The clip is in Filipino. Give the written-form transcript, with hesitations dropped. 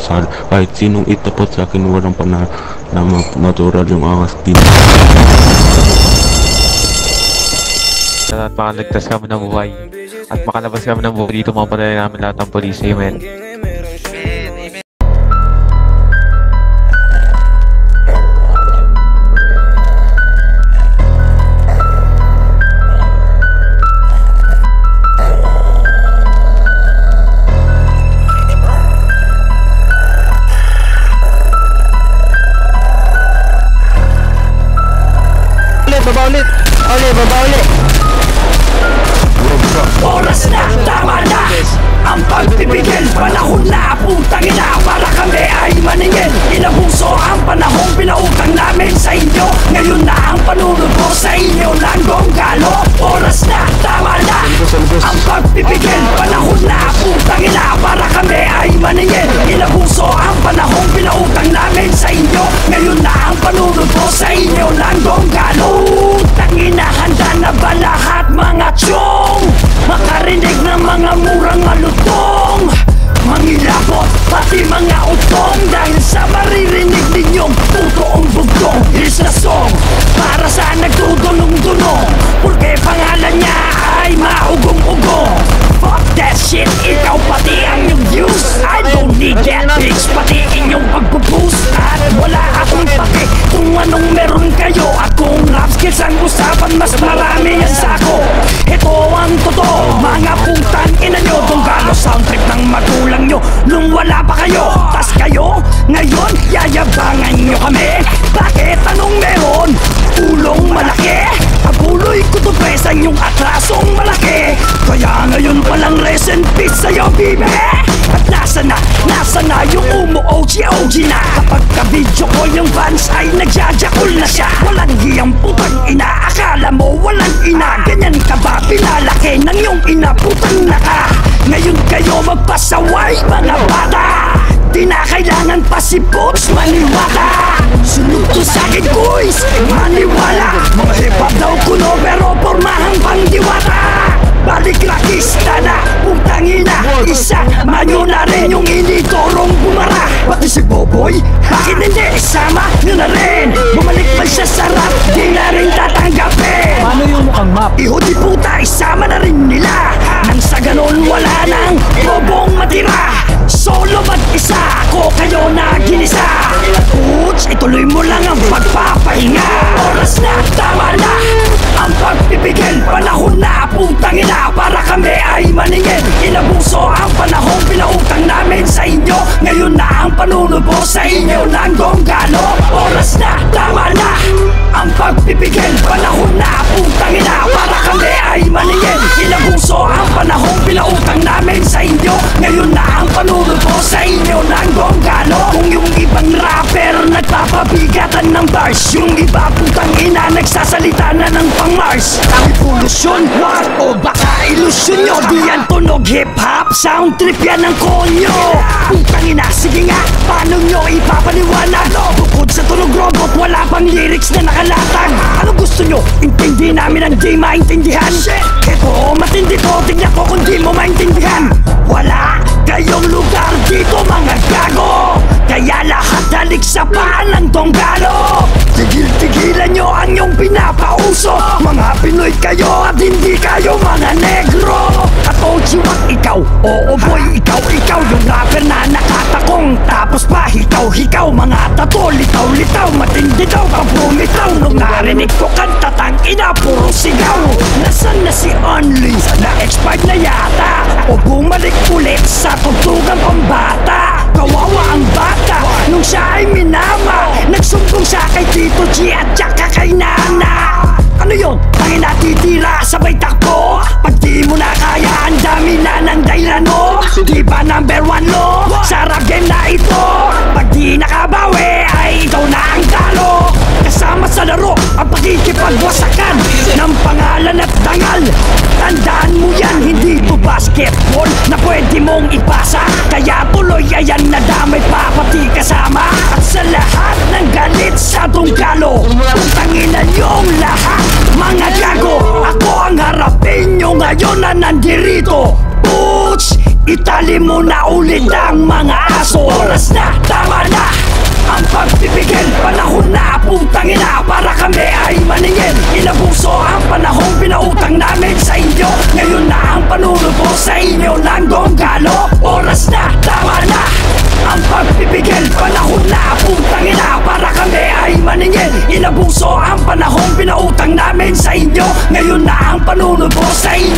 kahit sinong itapat sa akin, walang natural yung angas din. At makaligtas kami ng buhay at makalabas kami ng buhay dito, mapatay namin lahat ng polis. Amen. Baba ulit. Oras na, tama na ang pagpipigil, panahon na, putang ina, para kami ay maningil. Inabuso ang panahong pinautang namin sa inyo. Ngayon na ang panunod ko sa inyo ng gonggalo. Oras na, tama na ang pagpipigil, panahon na, putang ina, para kami ay maningil. Inabuso ang panahong pinautang namin sa inyo. Ngayon na ang panunod ko sa inyo ng gonggalo. Tangina, handa na ba lahat mga tiyong makarinig ng mga murang malutong? Mangilabot pati mga utong, dahil sa maririnig ninyong totoong bugtong. Here's the song para sa nagdudunong-dunong, porque pangalan niya ay maugong-ugong. Fuck that shit, ikaw pati ang yung views. I don't need that bitch, pati inyong pagpupus. At wala akong pake kung anong meron kayo. Akong rap skills ang usapan, mas marami yan sa ako. Ito ang totoo, mga putang ina nyo. Donggalo sound trip ng magulang nyo nung wala pa kayo. Tas kayo, ngayon yayabangan nyo kami. Bakit anong meron? Ulong malaki? Abuloy ko to pesan yung atrasong malaki. Kaya ngayon palang rest in peace sa'yo, bibe. At nasa na yung umu-OG na. Kapag ka-video ko yung fans ay nagjajakul na siya. Walang hiyang putang ina, akala mo walang ina. Ganyan ka ba pinalaki ng yung ina, putang naka. Ngayon kayo magpasaway mga bata. Di na kailangan pa si Boots maniwala. Sunod to sa'kin boys, maniwala. Mga hip-hop daw kuno pero pormahang pangdiwata. Balik rakista na, putang ina. Isa, manyo na rin yung initorong bumara. Pati si Boboy, akin hindi, isama nyo na rin. Bumalik man siya sa rap, di na rin tatanggapin. Paano yung mukhang map? Iho di puta, isama na rin nila. Nang sa ganon wala nang bobong matira. Solo mag-isa, ako kayo na ginisa. Puts, ituloy mo lang ang pagpapahinga. Oras na, tama na ang pagpipigil, panahon na, putang ina, para kami ay maningil. Inabuso ang panahong pinautang namin sa inyo. Ngayon na ang panunod po sa inyo ng gonggalo. Oras na, tama na ang pagpipigil, panahon na, putang ina, para kami ay maningil. Inabuso ang panahong pinautang namin sa inyo. Ngayon na ang panunod po sa inyo ng gonggalo. Kung yung ibang rapper nagpapabigatan ng bars, yung iba putang ina nagsasalita na ng pang-Mars. Ang polusyon, what? O baka ilusyon nyo? Di yan tunog hip-hop, sound trip yan ang konyo. Putang ina, sige nga, paano nyo ipapaliwanag? Bukod sa tunog robot, wala pang lyrics na nakalatag. Ano gusto nyo? Intindi namin ang di maintindihan. Ito, matindi to, tignan ko kung di mo maintindihan. Wala kayong lugar dito mga gago, kaya lahat halik sa paan ng donggalo. Tigil-tigilan nyo ang yung pinapauso. Mga Pinoy kayo at hindi kayo mga negro. At Ojiwak ikaw, oo boy, ikaw yung rapper na nakatakong. Tapos pa hikaw, mga tato, litaw, matindi daw pag bumitaw. Nung narinig ko kanta, tangina, puro sigaw. Nasaan na si Only? Na-expired na yata o bumalik ulit sa tugtugang pambata. Kawawa ang bata nung siya ay minama. Nagsumbong siya kay Tito G at saka kay Nana. Ano yun? Tangin na titira sabay takbo. Pag di mo na kaya, ang dami na ng dahilan mo. Di ba number 1 lo sa rap game na ito? Pag di nakabawi ay ikaw na ang talo. Kasama sa laro ang pagkikipagwasakan ng pangalan at dangal. Tandaan mo yan, hindi to basketball na pwede mong ipasa. Kaya tuloy ayan na damay pa pati kasama. At sa lahat ng galit sa donggalo, utangin na niyong lahat mga gago. Ako ang harapin nyo ngayon na nandirito. Puts, itali mo mo na ulit ang mga aso. Oras na, tama na ang pagpipigil. Panahon na, putang ina, para kami ay maningil. Inabuso ang panahong pinautang namin sa inyo. Ngayon na ang panunubo sa inyo ng donggalo. Oras na, tama na ang pagpipigil. Panahon na, putang ina, para kami ay maningil. Inabuso ang panahong pinautang namin sa inyo. Ngayon na ang panunubo sa inyo.